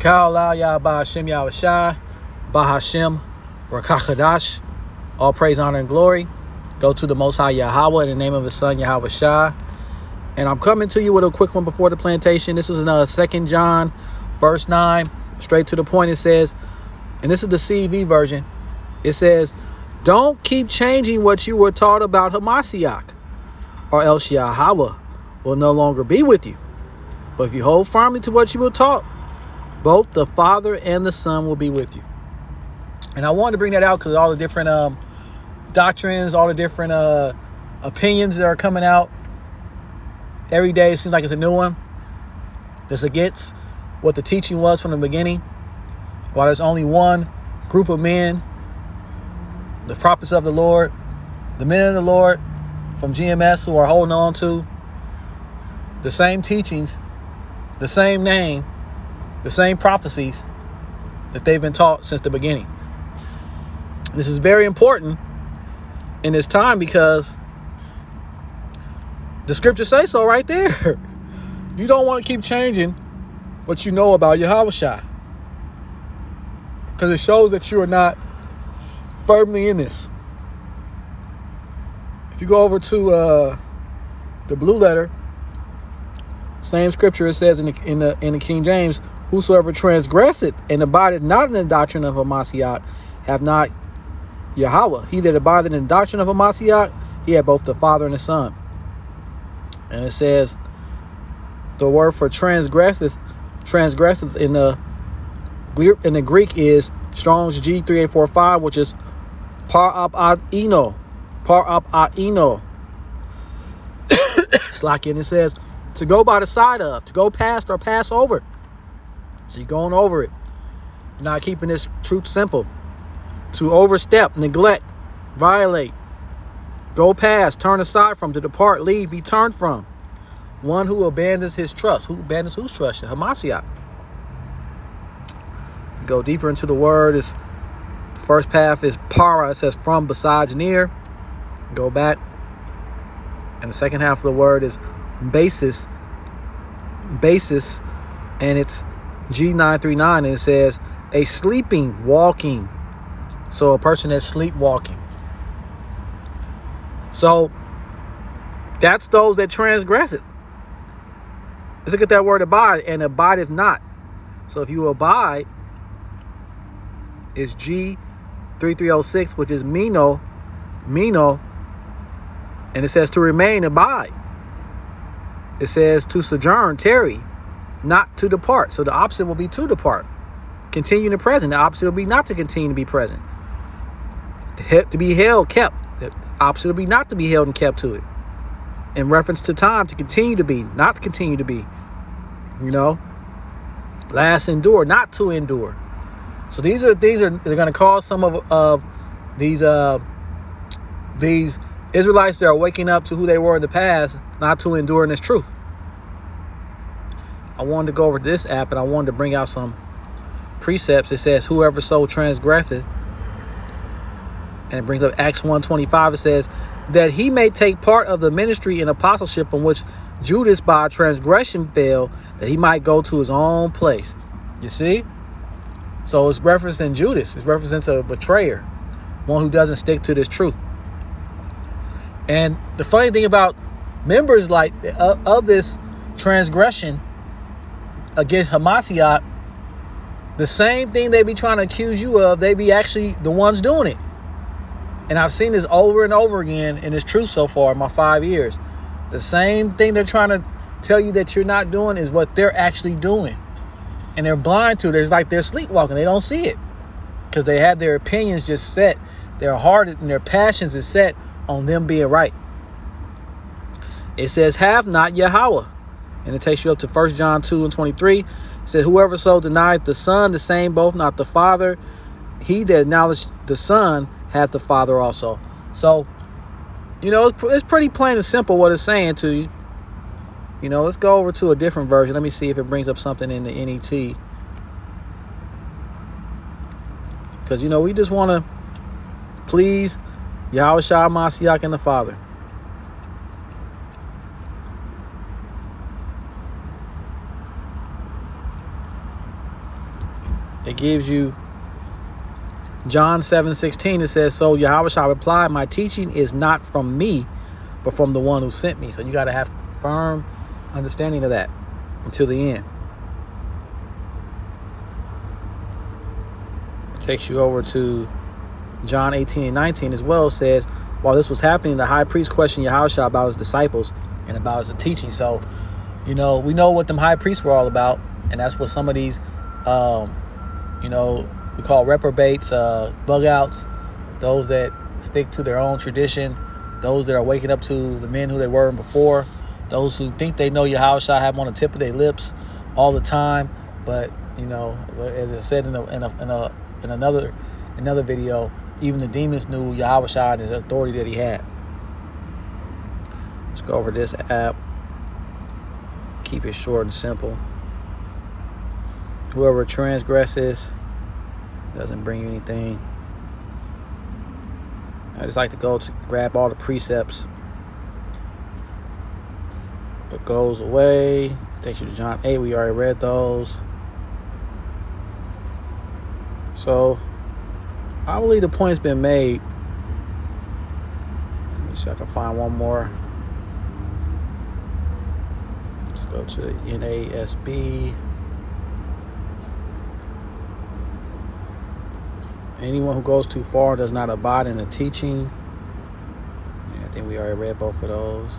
Kal La Ya Ba Hashem Yahawashi, Ba Hashem Rakachadash. All praise, honor, and glory go to the Most High Yahweh in the name of His Son Yahawashi. And I'm coming to you with a quick one before the plantation. This is in 2 John, verse 9. Straight to the point, it says, and this is the CV version. It says, don't keep changing what you were taught about Hamashiach, or else Yahweh will no longer be with you. But if you hold firmly to what you were taught, both the Father and the Son will be with you. And I wanted to bring that out because all the different doctrines, all the different opinions that are coming out every day, it seems like it's a new one that's against what the teaching was from the beginning. While there's only one group of men, the prophets of the Lord, the men of the Lord from GMS, who are holding on to the same teachings, the same name, the same prophecies that they've been taught since the beginning. This is very important in this time because the scriptures say so right there. You don't want to keep changing what you know about Yahawashi, because it shows that you are not firmly in this. If you go over to the blue letter, same scripture, it says in the King James, whosoever transgresseth and abideth not in the doctrine of Hamashiach have not Yahweh. He that abideth in the doctrine of Hamashiach, he had both the Father and the Son. And it says the word for transgresseth in the Greek is Strong's G3845, which is parapino. Slack, and it says to go by the side of, to go past or pass over. So you're going over it, not keeping this truth simple. To overstep, neglect, violate, go past, turn aside from, to depart, leave, be turned from. One who abandons his trust. Who abandons whose trust? Hamashiach. Go deeper into the word. Is first path is para. It says from, besides, near. Go back. And the second half of the word is basis, and it's G939, and it says a sleeping, walking. So a person that's sleepwalking. So that's those that transgress it. Let's look at that word abide, and abideth not. So if you abide, it's G3306, which is mino, and it says to remain, abide. It says to sojourn, tarry, not to depart. So the opposite will be to depart. Continue to present. The opposite will be not to continue to be present. To be held, kept. The opposite will be not to be held and kept to it. In reference to time, to continue to be, not to continue to be. You know, last endure, not to endure. So these are the things that are going to cause some of these Israelites that are waking up to who they were in the past, not to endure in this truth. I wanted to go over this app, and I wanted to bring out some precepts. It says, whoever so transgresseth, and it brings up Acts 1:25. It says that he may take part of the ministry and apostleship from which Judas by transgression fell, that he might go to his own place. You see? So it's referencing Judas. It represents a betrayer, one who doesn't stick to this truth. And the funny thing about members like of this transgression against Hamashiach, the same thing they be trying to accuse you of, they be actually the ones doing it. And I've seen this over and over again in this truth so far in my 5 years. The same thing they're trying to tell you that you're not doing is what they're actually doing. And they're blind to it. It's like they're sleepwalking. They don't see it because they have their opinions just set. Their heart and their passions is set on them being right. It says, have not Yahweh. And it takes you up to 1 John 2:23. It says, whoever so denieth the Son, the same both not the Father. He that acknowledged the Son hath the Father also. So, you know, it's pretty plain and simple what it's saying to you. You know, let's go over to a different version. Let me see if it brings up something in the NET. Because, you know, we just want to please Yahawashi, Mashiach, and the Father. it gives you John 7:16. It says, so Yahawashi replied, my teaching is not from me, but from the one who sent me. So you got to have firm understanding of that until the end. It takes you over to John 18:19 as well. It says, while this was happening, the high priest questioned Yahawashi about his disciples and about his teaching. So, we know what them high priests were all about. And that's what some of these, we call reprobates, bug outs, those that stick to their own tradition, those that are waking up to the men who they were before, those who think they know Yahawashi, have them on the tip of their lips all the time. But, as I said in another video, even the demons knew Yahawashi and the authority that he had. Let's go over this app. Keep it short and simple. Whoever transgresses doesn't bring you anything. I just like to go to grab all the precepts. But goes away. Takes you to John 8. We already read those. So I believe the point's been made. Let me see if I can find one more. Let's go to the NASB. Anyone who goes too far does not abide in the teaching. I think we already read both of those.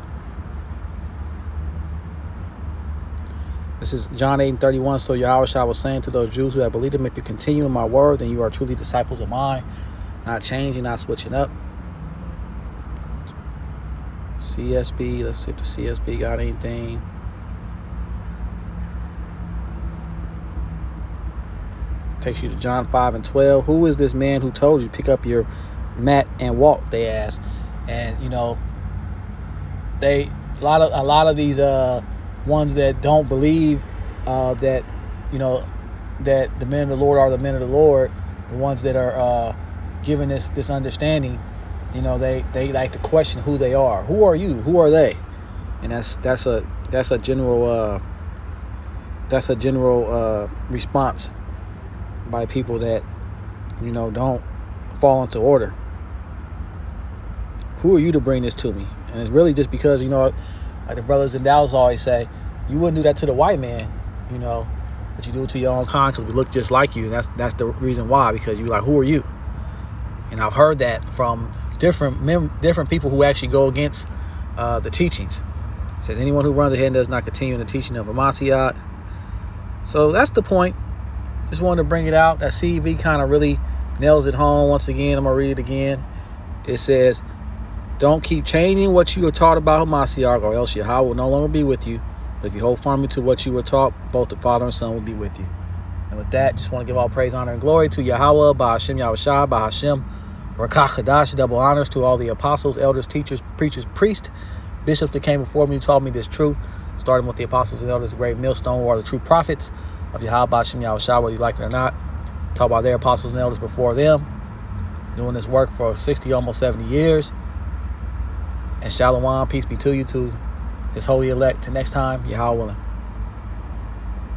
This is John 8:31. So Yahawashi was saying to those Jews who had believed him, if you continue in my word, then you are truly disciples of mine. Not changing, not switching up. CSB. Let's see if the CSB got anything. Takes you to John 5:12. Who is this man who told you to pick up your mat and walk? They asked. And a lot of these ones that don't believe that the men of the Lord are the men of the Lord, the ones that are given this understanding, they like to question who they are. Who are you? Who are they? And that's a general response by people that don't fall into order. Who are you to bring this to me? And it's really just because like the brothers in Dallas always say, you wouldn't do that to the white man, but you do it to your own kind because we look just like you. That's the reason why, because you're like, who are you? And I've heard that from different people who actually go against the teachings. It says anyone who runs ahead and does not continue in the teaching of Mashiach. So that's the point. Just wanted to bring it out. That CV kind of really nails it home. Once again, I'm going to read it again. It says, don't keep changing what you were taught about Mashiach, or else Yahweh will no longer be with you. But if you hold firmly to what you were taught, both the Father and Son will be with you. And with that, just want to give all praise, honor, and glory to Yahweh, Ba'Hashem Yahawashi, Ba'Hashem Rakach Hadash. Double honors to all the apostles, elders, teachers, preachers, priests, bishops that came before me who taught me this truth, starting with the apostles and elders, the great millstone, who are the true prophets of Yahweh, Ba'Hashem Yahawashi, whether you like it or not. Talk about their apostles and elders before them, doing this work for 60, almost 70 years. And Shalom, peace be to you, to his holy elect. Till next time, Yahweh willing.